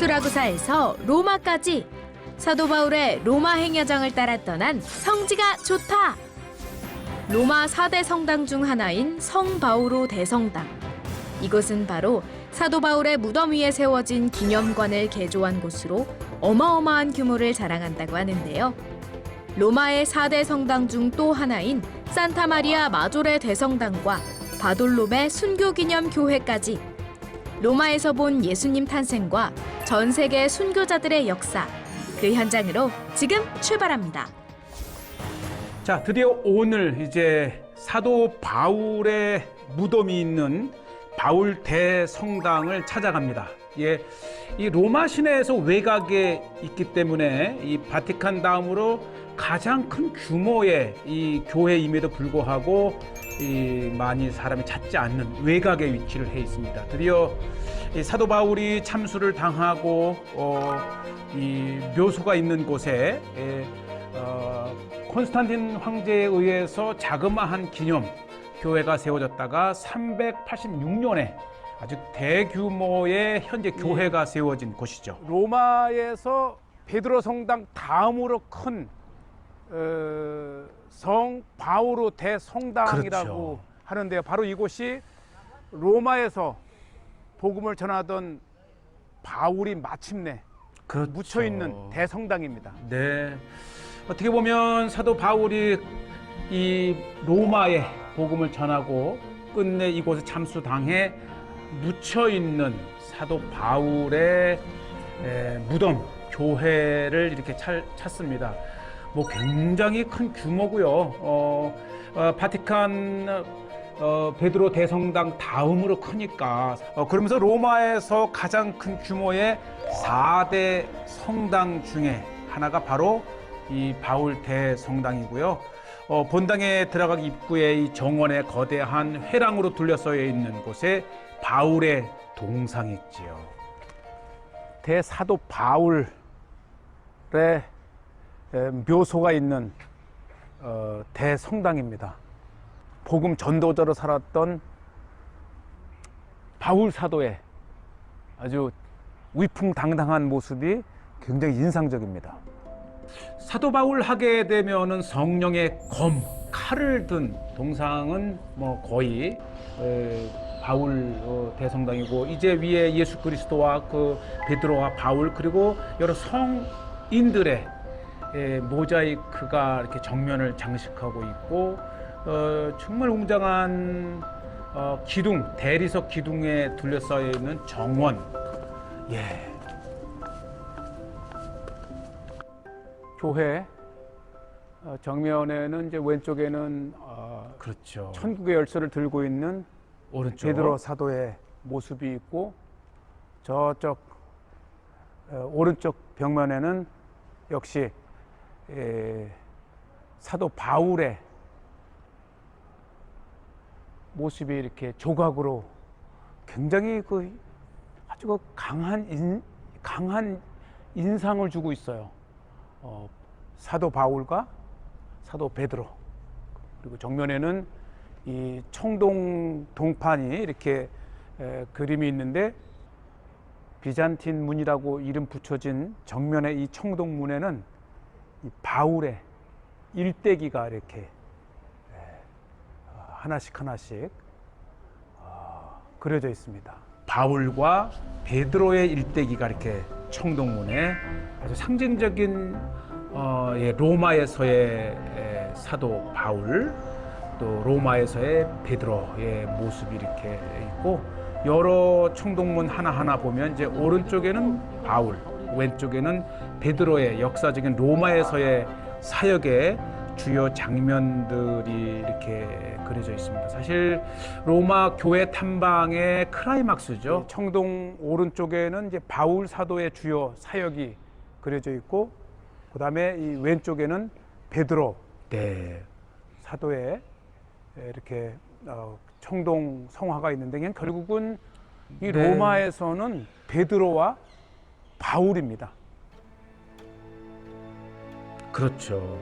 수라구사에서 로마까지 사도 바울의 로마 행여정을 따라 떠난 성지가 좋다. 로마 4대 성당 중 하나인 성 바오로 대성당. 이곳은 바로 사도 바울의 무덤 위에 세워진 기념관을 개조한 곳으로 어마어마한 규모를 자랑한다고 하는데요. 로마의 4대 성당 중 또 하나인 산타 마리아 마조레 대성당과 바돌롬의 순교기념교회까지 로마에서 본 예수님 탄생과 전 세계 순교자들의 역사, 그 현장으로 지금 출발합니다. 자, 드디어 오늘 이제 사도 바울의 무덤이 있는 바울 대성당을 찾아갑니다. 예, 이 로마 시내에서 외곽에 있기 때문에 이 바티칸 다음으로 가장 큰 규모의 이 교회임에도 불구하고 많이 사람이 찾지 않는 외곽에 위치를 해 있습니다. 드디어 이 사도 바울이 참수를 당하고 이 묘소가 있는 곳에 콘스탄틴 황제에 의해서 자그마한 기념 교회가 세워졌다가 386년에 아주 대규모의 현재 교회가 세워진 곳이죠. 로마에서 베드로 성당 다음으로 큰 성 바오로 대성당이라고 그렇죠. 하는데요. 바로 이곳이 로마에서 복음을 전하던 바울이 마침내 그렇죠. 묻혀 있는 대성당입니다. 네. 어떻게 보면 사도 바울이 이 로마에 복음을 전하고 끝내 이곳에 참수당해 묻혀 있는 사도 바울의 무덤 교회를 이렇게 찾습니다. 뭐 굉장히 큰 규모고요. 바티칸 베드로 대성당 다음으로 크니까 그러면서 로마에서 가장 큰 규모의 4대 성당 중에 하나가 바로 이 바울 대성당이고요. 본당에 들어가기 입구에 이 정원의 거대한 회랑으로 둘러싸여 있는 곳에 바울의 동상이 있지요. 대사도 바울의 묘소가 있는 대성당입니다. 복음 전도자로 살았던 바울 사도의 아주 위풍당당한 모습이 굉장히 인상적입니다. 사도 바울 하게 되면은 성령의 검, 칼을 든 동상은 뭐 거의 바울 대성당이고, 이제 위에 예수 그리스도와 그 베드로와 바울 그리고 여러 성인들의 모자이크가 이렇게 정면을 장식하고 있고, 정말 웅장한 기둥, 대리석 기둥에 둘러싸여 있는 정원. 예. 교회 정면에는 이제 왼쪽에는 그렇죠. 천국의 열쇠를 들고 있는 오른쪽. 베드로 사도의 모습이 있고, 저쪽 오른쪽 벽면에는 역시 사도 바울의 모습이 이렇게 조각으로 굉장히 아주 강한 인상을 주고 있어요. 사도 바울과 사도 베드로, 그리고 정면에는 이 청동 동판이 이렇게 그림이 있는데, 비잔틴 문이라고 이름 붙여진 정면의 이 청동문에는 이 바울의 일대기가 이렇게 하나씩 그려져 있습니다. 바울과 베드로의 일대기가 이렇게 청동문에 아주 상징적인 로마에서의 사도 바울, 또 로마에서의 베드로의 모습이 이렇게 있고, 여러 청동문 하나하나 보면 이제 오른쪽에는 바울, 왼쪽에는 베드로의 역사적인 로마에서의 사역의 주요 장면들이 이렇게 그려져 있습니다. 사실 로마 교회 탐방의 클라이막스죠. 청동 오른쪽에는 이제 바울 사도의 주요 사역이 그려져 있고, 그 다음에 이 왼쪽에는 베드로 사도의 이렇게 청동 성화가 있는데, 그냥 결국은 이 로마에서는 베드로와 바울입니다. 그렇죠.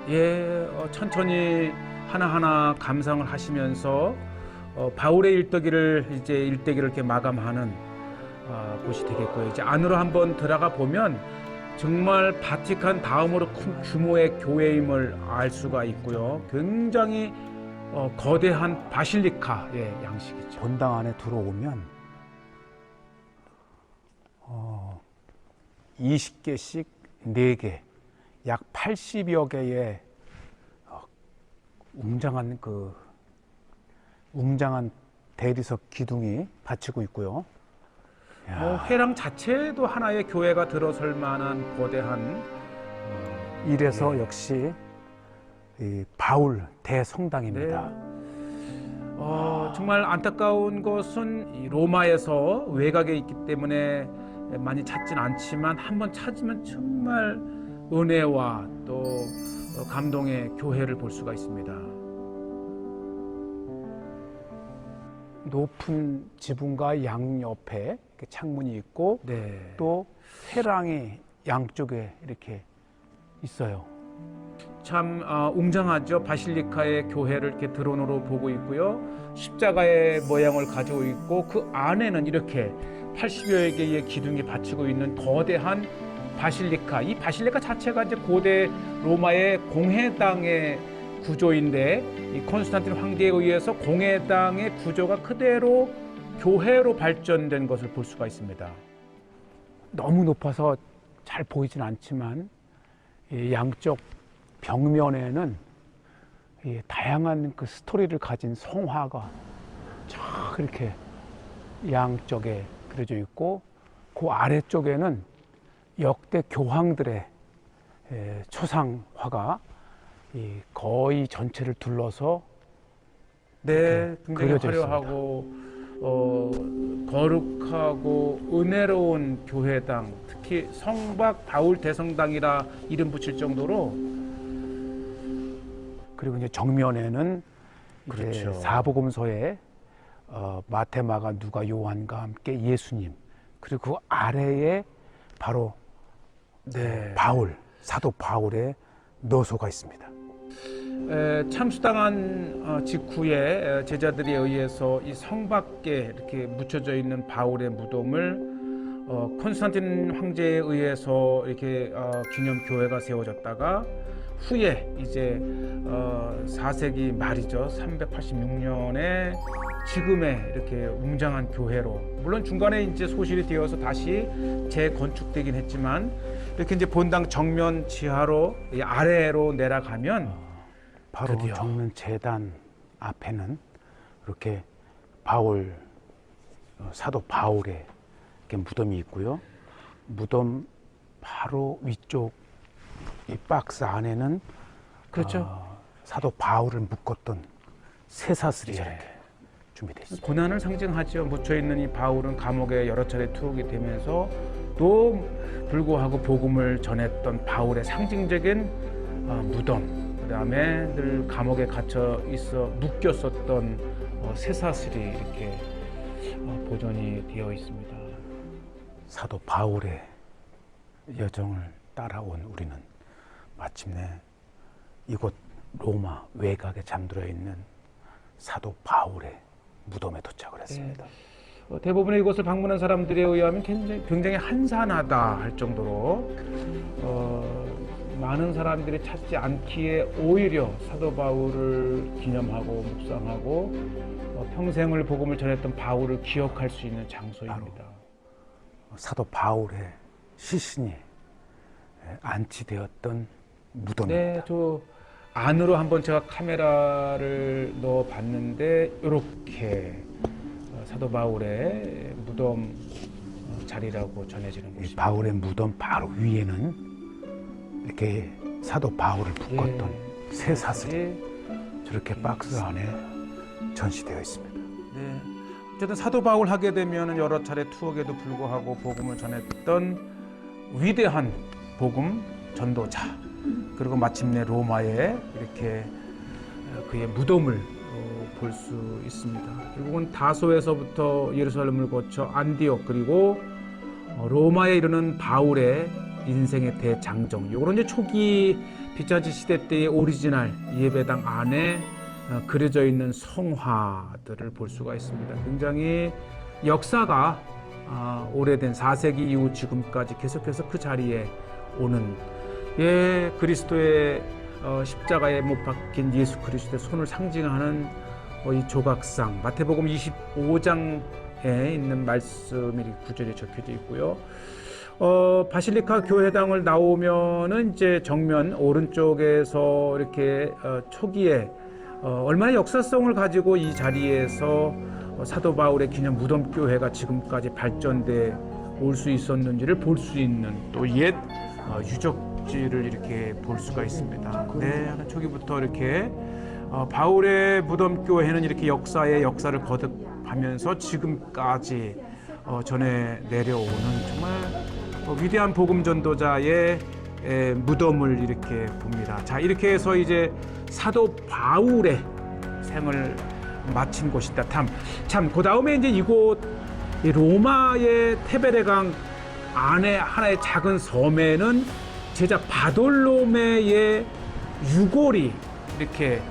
예, 천천히 하나하나 감상을 하시면서 바울의 일대기를 이렇게 마감하는 곳이 되겠고요. 이제 안으로 한번 들어가 보면 정말 바티칸 다음으로 큰 규모의 교회임을 알 수가 있고요. 굉장히 거대한 바실리카의 양식이죠. 본당 안에 들어오면 20개씩 4개, 약 80여 개의 웅장한 대리석 기둥이 받치고 있고요. 회랑 자체도 하나의 교회가 들어설 만한 거대한 이래서 네. 역시 이 바울 대성당입니다. 정말 안타까운 것은 이 로마에서 외곽에 있기 때문에 많이 찾진 않지만 한번 찾으면 정말 은혜와 또 감동의 교회를 볼 수가 있습니다. 높은 지붕과 양옆에 이렇게 창문이 있고 네. 또 회랑이 양쪽에 이렇게 있어요. 참 웅장하죠. 바실리카의 교회를 이렇게 드론으로 보고 있고요. 십자가의 모양을 가지고 있고 그 안에는 이렇게 80여 개의 기둥이 받치고 있는 거대한 바실리카. 이 바실리카 자체가 이제 고대 로마의 공회당의 구조인데 이 콘스탄틴 황제에 의해서 공회당의 구조가 그대로 교회로 발전된 것을 볼 수가 있습니다. 너무 높아서 잘 보이진 않지만 이 양쪽 벽면에는 이 다양한 그 스토리를 가진 성화가 쫙 이렇게 양쪽에 그려져 있고 그 아래쪽에는 역대 교황들의 초상화가 이 거의 전체를 둘러서 네, 굉장히 그려져 화려하고 거룩하고 은혜로운 교회당, 특히 성박 바울 대성당이라 이름 붙일 정도로. 그리고 이제 정면에는 이제 그렇죠. 사복음서에 마태, 마가, 누가, 요한과 함께 예수님, 그리고 그 아래에 바로 네. 바울, 사도 바울의 묘소가 있습니다. 참수당한 직후에 제자들에 의해서 이 성 밖에 이렇게 묻혀져 있는 바울의 무덤을 콘스탄틴 황제에 의해서 이렇게 기념 교회가 세워졌다가 후에 이제 4세기 말이죠. 386년에 지금의 이렇게 웅장한 교회로, 물론 중간에 이제 소실이 되어서 다시 재건축되긴 했지만 이렇게 이제 본당 정면 지하로 이 아래로 내려가면 바로 드디어. 정면 재단 앞에는 이렇게 바울, 사도 바울의 이렇게 무덤이 있고요. 무덤 바로 위쪽 이 박스 안에는 그렇죠. 사도 바울을 묶었던 쇠사슬이 이렇게 준비되어 있습니다. 고난을 상징하죠. 묻혀 있는 이 바울은 감옥에 여러 차례 투옥이 되면서 또 불구하고 복음을 전했던 바울의 상징적인 무덤, 그다음에 늘 감옥에 갇혀 있어 묶였었던 쇠사슬이 이렇게 보존이 되어 있습니다. 사도 바울의 여정을 따라온 우리는 마침내 이곳 로마 외곽에 잠들어 있는 사도 바울의 무덤에 도착을 했습니다. 대부분의 이곳을 방문한 사람들에 의하면 굉장히 한산하다 할 정도로 많은 사람들이 찾지 않기에 오히려 사도 바울을 기념하고 묵상하고 평생을 복음을 전했던 바울을 기억할 수 있는 장소입니다. 사도 바울의 시신이 안치되었던 무덤입니다. 네, 저 안으로 한번 제가 카메라를 넣어 봤는데 이렇게 사도 바울의 무덤 자리라고 전해지는 이 곳입니다. 바울의 무덤 바로 위에는 이렇게 사도 바울을 묶었던 쇠사슬이 저렇게 박스 안에 전시되어 있습니다. 네. 어쨌든 사도 바울 하게 되면 여러 차례 투옥에도 불구하고 복음을 전했던 위대한 복음 전도자, 그리고 마침내 로마에 이렇게 그의 무덤을 볼 수 있습니다. 결국은 다소에서부터 예루살렘을 거쳐 안디옥 그리고 로마에 이르는 바울의 인생의 대장정. 요거는 이제 초기 빗자지 시대 때의 오리지널 예배당 안에 그려져 있는 성화들을 볼 수가 있습니다. 굉장히 역사가 오래된 4세기 이후 지금까지 계속해서 그 자리에 오는 그리스도의 십자가에 못 박힌 예수 그리스도의 손을 상징하는 이 조각상, 마태복음 25장에 있는 말씀이 구절에 적혀져 있고요. 바실리카 교회당을 나오면은 이제 정면 오른쪽에서 이렇게 초기에 얼마나 역사성을 가지고 이 자리에서 사도 바울의 기념 무덤 교회가 지금까지 발전돼 올 수 있었는지를 볼 수 있는 또 옛 유적지를 이렇게 볼 수가 있습니다. 네, 초기부터 이렇게 바울의 무덤 교회는 이렇게 역사를 거듭하면서 지금까지 전해 내려오는 정말 위대한 복음 전도자의 무덤을 이렇게 봅니다. 자, 이렇게 해서 이제 사도 바울의 생을 마친 곳이다. 참, 그 다음에 이제 이곳 로마의 테베레강 안에 하나의 작은 섬에는 제자 바돌로메의 유골이 이렇게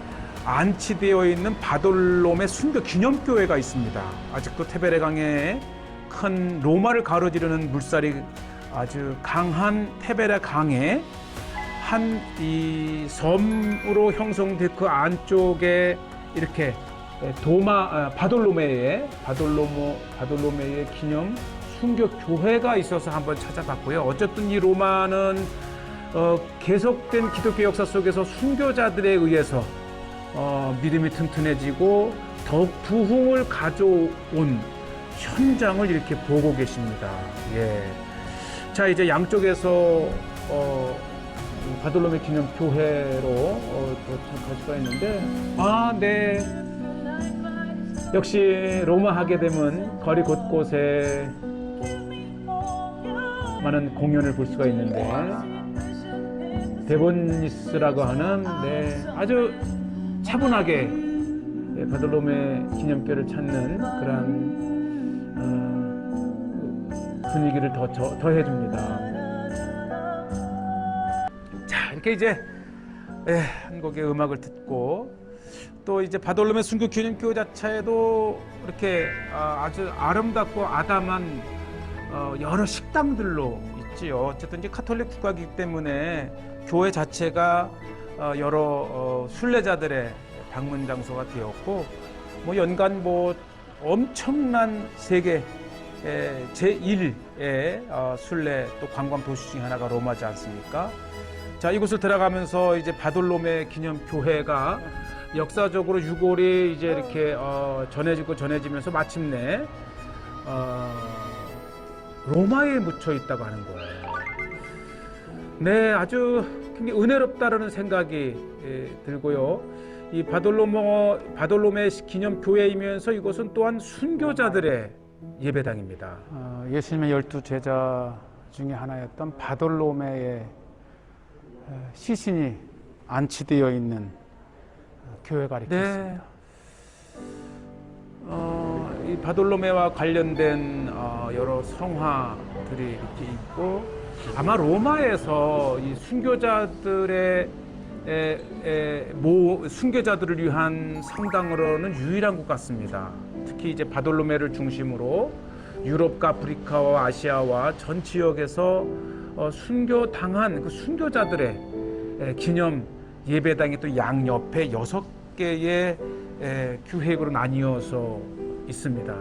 안치되어 있는 바돌로메 순교 기념교회가 있습니다. 아직도 테베레강에 큰 로마를 가로지르는 물살이 아주 강한 테베레 강에 한 이 섬으로 형성된 그 안쪽에 이렇게 바돌로메의 기념 순교 교회가 있어서 한번 찾아봤고요. 어쨌든 이 로마는 계속된 기독교 역사 속에서 순교자들에 의해서 믿음이 튼튼해지고 더욱 부흥을 가져온 현장을 이렇게 보고 계십니다. 자, 이제 양쪽에서 바돌로메 기념 교회로 도착할 수가 있는데, 네. 역시 로마 하게 되면 거리 곳곳에 많은 공연을 볼 수가 있는데, 데보니스라고 하는 아주 차분하게 바돌로메 기념교를 찾는 그런 분위기를 더해줍니다. 자, 이렇게 이제 한 곡의 음악을 듣고 또 이제 바돌로메 순교 기념교회 자체에도 이렇게 아주 아름답고 아담한 여러 식당들로 있지요. 어쨌든 이제 카톨릭 국가이기 때문에 교회 자체가 여러 순례자들의 방문 장소가 되었고, 연간 엄청난 세계 제1의 순례 또 관광 도시 중 하나가 로마지 않습니까? 자, 이곳을 들어가면서 이제 바돌로메 기념 교회가 역사적으로 유골이 이제 이렇게 전해지면서 마침내 로마에 묻혀 있다고 하는 거예요. 네, 아주 굉장히 은혜롭다라는 생각이 들고요. 이 바돌로메 기념 교회이면서 이곳은 또한 순교자들의 예배당입니다. 예수님의 12제자 중에 하나였던 바돌로메의 시신이 안치되어 있는 교회가 이렇게 있습니다. 이 바돌로메와 관련된 여러 성화들이 이렇게 있고, 아마 로마에서 이 순교자들을 위한 성당으로는 유일한 것 같습니다. 특히 이제 바돌로메를 중심으로 유럽과 아프리카와 아시아와 전 지역에서 순교당한 그 순교자들의 기념 예배당이 또 양옆에 6개의 규획으로 나뉘어서 있습니다.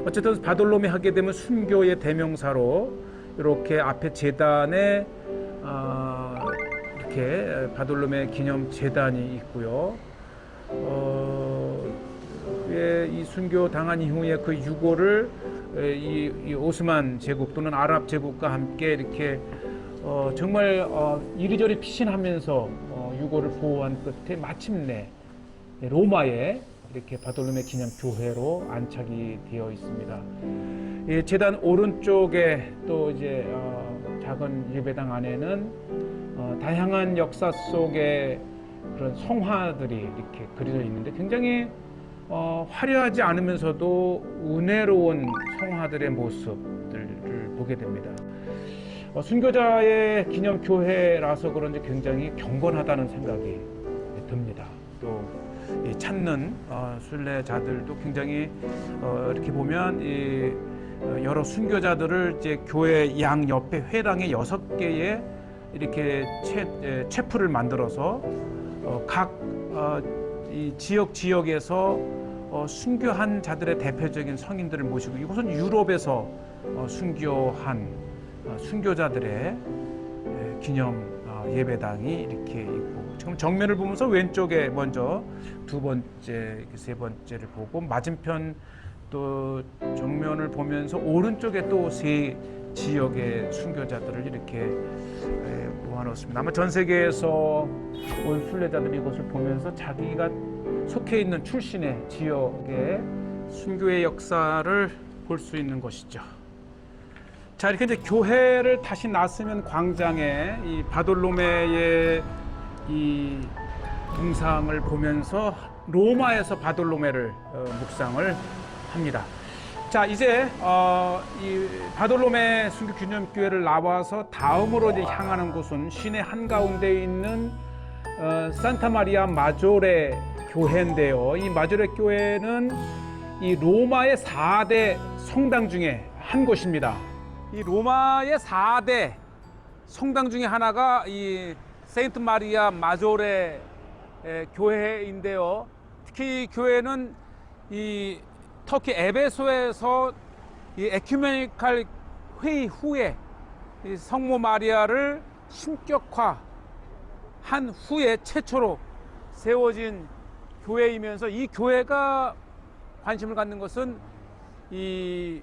어쨌든 바돌로메 하게 되면 순교의 대명사로 이렇게 앞에 제단에 이렇게 바돌로메 기념 제단이 있고요. 이 순교 당한 이후에 그 유골을 이 오스만 제국 또는 아랍 제국과 함께 이렇게 정말 이리저리 피신하면서 유골을 보호한 끝에 마침내 로마에 이렇게 바돌로메 기념 교회로 안착이 되어 있습니다. 이 제단 오른쪽에 또 이제 작은 예배당 안에는 다양한 역사 속의 그런 성화들이 이렇게 그려져 있는데 굉장히 화려하지 않으면서도 은혜로운 성화들의 모습들을 보게 됩니다. 순교자의 기념 교회라서 그런지 굉장히 경건하다는 생각이 듭니다. 또 찾는 순례자들도 굉장히 이렇게 보면 여러 순교자들을 이제 교회 양 옆에 회당에 6개의 이렇게 체프를 만들어서 각 이 지역에서 순교한 자들의 대표적인 성인들을 모시고, 이곳은 유럽에서 순교한 순교자들의 기념 예배당이 이렇게 있고, 지금 정면을 보면서 왼쪽에 먼저 두 번째, 세 번째를 보고, 맞은편 또 정면을 보면서 오른쪽에 또 세 지역의 순교자들을 이렇게 모아놓습니다. 아마 전 세계에서 온 순례자들이 이것을 보면서 자기가 속해 있는 출신의 지역의 순교의 역사를 볼 수 있는 것이죠. 자, 이렇게 이제 교회를 다시 나서면 광장에 이 바돌로메의 이 동상을 보면서 로마에서 바돌로메를 묵상을 합니다. 자, 이제 이 바돌로메 순교 기념교회를 나와서 다음으로 이제 향하는 곳은 시내 한가운데 있는 산타 마리아 마조레 교회인데요. 이 마조레 교회는 이 로마의 4대 성당 중에 한 곳입니다. 이 로마의 4대 성당 중에 하나가 이 세인트 마리아 마조레 교회인데요. 특히 이 교회는 이 터키 에베소에서 이 에큐메니칼 회의 후에 이 성모 마리아를 신격화한 후에 최초로 세워진 교회이면서, 이 교회가 관심을 갖는 것은 이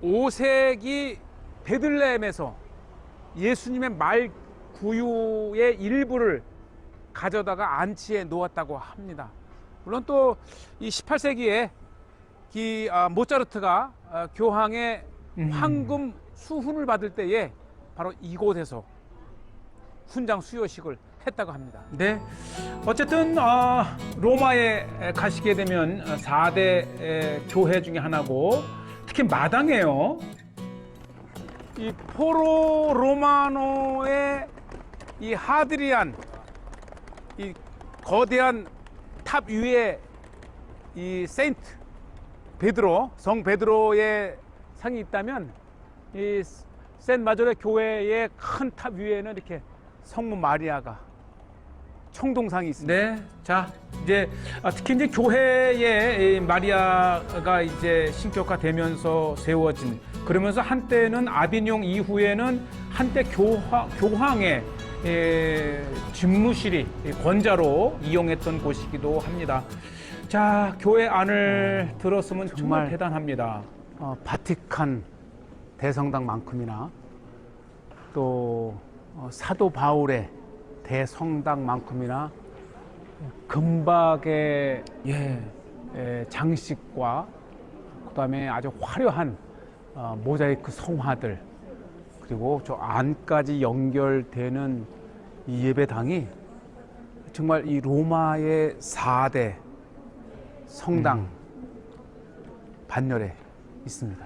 5세기 베들레헴에서 예수님의 말 구유의 일부를 가져다가 안치해 놓았다고 합니다. 물론 또 이 18세기에 이 모차르트가 교황의 황금 수훈을 받을 때에 바로 이곳에서 훈장 수여식을 했다고 합니다. 네, 어쨌든 로마에 가시게 되면 4대 교회 중에 하나고, 특히 마당에요, 이 포로 로마노의 이 하드리안, 이 거대한 탑 위에 이 세인트 베드로, 성 베드로의 상이 있다면, 이 센 마조레 교회의 큰 탑 위에는 이렇게 성모 마리아가 청동상이 있습니다. 네, 자, 이제 특히 이제 교회에 마리아가 이제 신격화되면서 세워진, 그러면서 한때는 아비뇽 이후에는 한때 교황의 집무실이 권자로 이용했던 곳이기도 합니다. 자, 교회 안을 들었으면 정말 대단합니다. 바티칸 대성당만큼이나 또 사도 바울의 대성당만큼이나 금박의 장식과 그다음에 아주 화려한 모자이크 성화들, 그리고 저 안까지 연결되는 이 예배당이 정말 이 로마의 4대 성당 반열에 있습니다.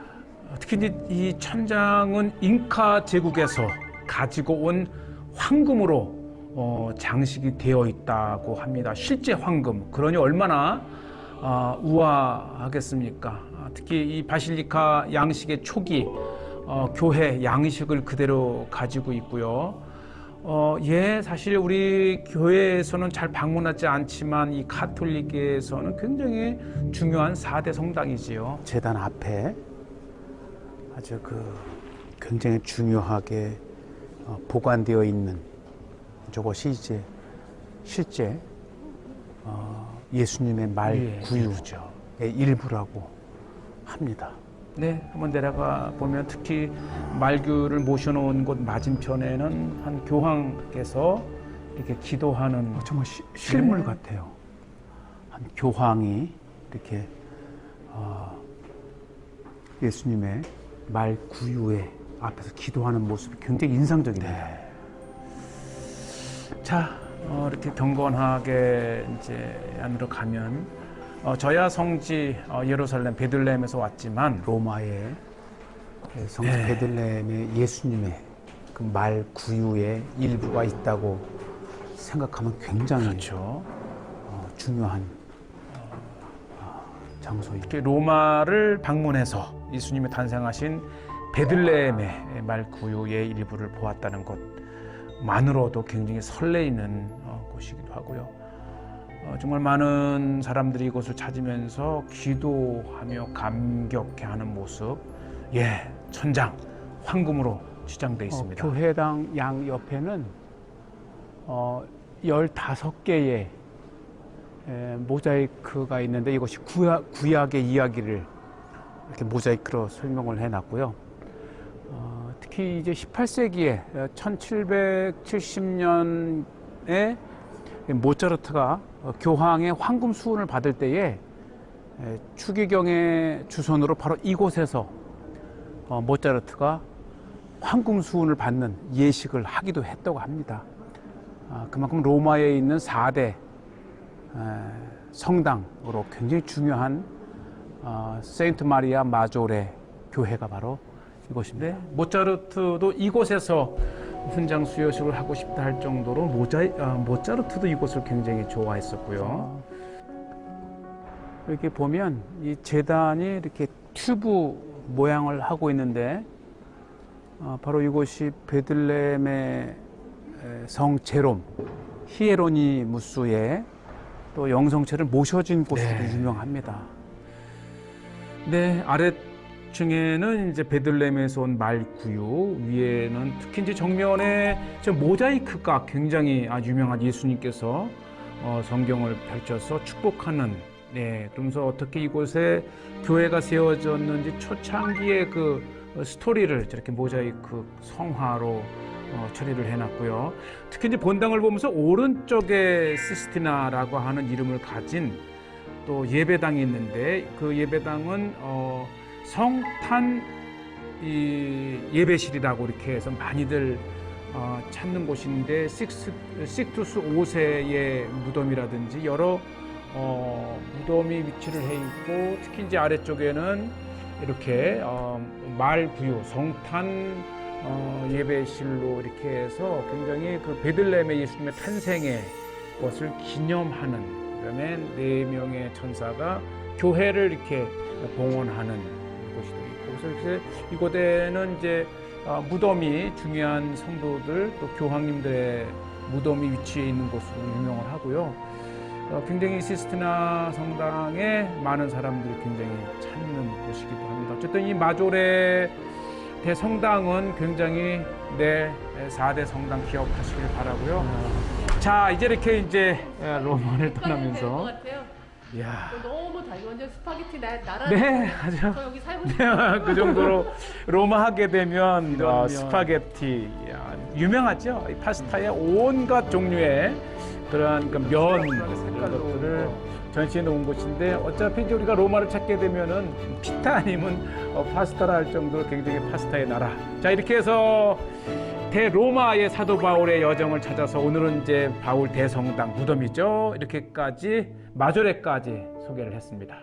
특히 이제 이 천장은 잉카 제국에서 가지고 온 황금으로 장식이 되어 있다고 합니다. 실제 황금. 그러니 얼마나 우아하겠습니까? 특히 이 바실리카 양식의 초기 교회 양식을 그대로 가지고 있고요. 사실 우리 교회에서는 잘 방문하지 않지만 이 카톨릭에서는 굉장히 중요한 4대 성당이지요. 제단 앞에 아주 굉장히 중요하게 보관되어 있는 저것이 이제 실제 예수님의 말 구유의 일부라고 합니다. 네, 한번 내려가 보면 특히 말규를 모셔놓은 곳 맞은편에는 한 교황께서 이렇게 기도하는, 정말 실물 같아요. 한 교황이 이렇게 예수님의 말 구유의 앞에서 기도하는 모습이 굉장히 인상적입니다. 네. 자, 이렇게 경건하게 이제 안으로 가면 저야 성지 예루살렘 베들레헴에서 왔지만 로마의 성지 베들레헴의 예수님의 그 말 구유의 일부가 있다고 생각하면 굉장히 그렇죠. 중요한 장소입니다. 이렇게 로마를 방문해서 예수님이 탄생하신 베들레헴의 말 구유의 일부를 보았다는 것만으로도 굉장히 설레이는 곳이기도 하고요. 정말 많은 사람들이 이곳을 찾으면서 기도하며 감격해하는 모습, 천장, 황금으로 치장되어 있습니다. 교회당 양 옆에는 15개의 모자이크가 있는데 이것이 구약의 이야기를 이렇게 모자이크로 설명을 해놨고요. 특히 이제 18세기에 1770년에 모차르트가 교황의 황금 수훈을 받을 때에 추기경의 주선으로 바로 이곳에서 모차르트가 황금 수훈을 받는 예식을 하기도 했다고 합니다. 그만큼 로마에 있는 4대 성당으로 굉장히 중요한 세인트 마리아 마조레 교회가 바로 이곳입니다. 모차르트도 이곳에서 훈장 수여식을 하고 싶다 할 정도로 모차르트도 이곳을 굉장히 좋아했었고요. 이렇게 보면 이 제단이 이렇게 튜브 모양을 하고 있는데 바로 이곳이 베들레헴의 성 제롬 히에로니무스의 또 영성체를 모셔진 곳으로 유명합니다. 네, 아래층에는 이제 베들레헴에서 온 말구유, 위에는 특히 이제 정면에 저 모자이크가 굉장히 유명한 예수님께서 성경을 펼쳐서 축복하는, 그러면서 어떻게 이곳에 교회가 세워졌는지 초창기의 그 스토리를 저렇게 모자이크 성화로 처리를 해놨고요. 특히 이제 본당을 보면서 오른쪽에 시스티나라고 하는 이름을 가진 또 예배당이 있는데 그 예배당은 성탄 예배실이라고 이렇게 해서 많이들 찾는 곳인데 식투스 5세의 무덤이라든지 여러 무덤이 위치를 해 있고 특히 이제 아래쪽에는 이렇게 말구유 성탄 예배실로 이렇게 해서 굉장히 그 베들레헴의 예수님의 탄생의 것을 기념하는, 그다음에 4명의 천사가 교회를 이렇게 봉헌하는 곳이도 있고, 그래서 이곳에는 이제 무덤이 중요한 성도들 또 교황님들의 무덤이 위치해 있는 곳으로 유명을 하고요. 굉장히 시스티나 성당에 많은 사람들이 굉장히 찾는 곳이기도 합니다. 어쨌든 이 마조레 대성당은 굉장히 4대 성당 기억하시길 바라고요. 자, 이제 이렇게 이제 로마를 떠나면서 이야. 너무 달고 완전 스파게티 나라. 네, 아주 저 여기 살고 그 정도로 로마 하게 되면 이런 스파게티 유명하죠. 이 파스타의 온갖 종류의 그런 그 면 이런 것들을 전시해 놓은 곳인데 어차피 이제 우리가 로마를 찾게 되면은 피타 아니면 파스타라 할 정도로 굉장히 파스타의 나라. 자, 이렇게 해서 대로마의 사도 바울의 여정을 찾아서 오늘은 이제 바울 대성당 무덤이죠. 이렇게까지 마조레까지 소개를 했습니다.